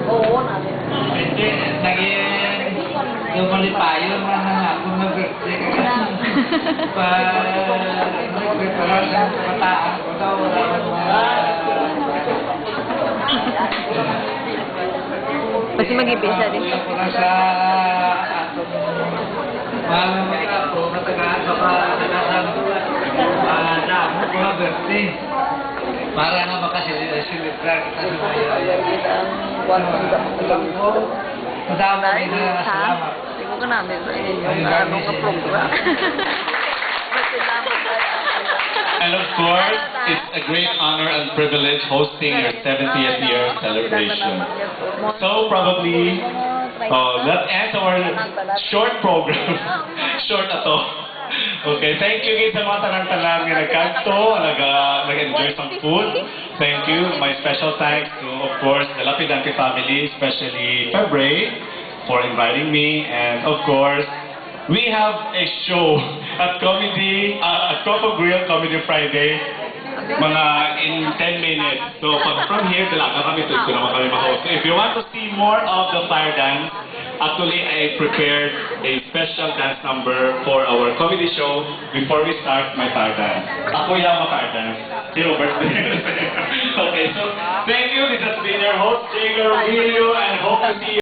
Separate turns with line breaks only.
Oo, namin.
Hindi, naging lumalipayo man na ako mag-birthday ka. Nagpreparar sa kataan ko daw, wala man mga...
Kasi mag-ibisa din.
Kuya ko na sa atong mahal na mga ako, matagaan ka pa, nagasambulan. Damo ko na birthday. Para na makasilibrar kita sa mga Madami na salamat.
Tingnan ko namin sa inyo. Anong ka-program?
And of course, it's a great honor and privilege hosting your 70th year celebration. So probably, let's end our short program. Short ato. Okay, thank you guys sa mga tanan-tanan nga nagkanto, nag-enjoy some food. Thank you. My special thanks to, of course, the Lapidante family, especially Fabre, for inviting me. And of course, we have a show at Coco Grill Comedy Friday, mga in 10 minutes. So from here, dalaga kami, tulad ko naman kami ma-host. So if you want to see more of the fire dance, actually I prepared a special dance number for our comedy show before we start my fire dance. Ako yung fire dance. Si Robert. Okay, so thank you. This has been your host, Jay Garvillo, and hope to see you.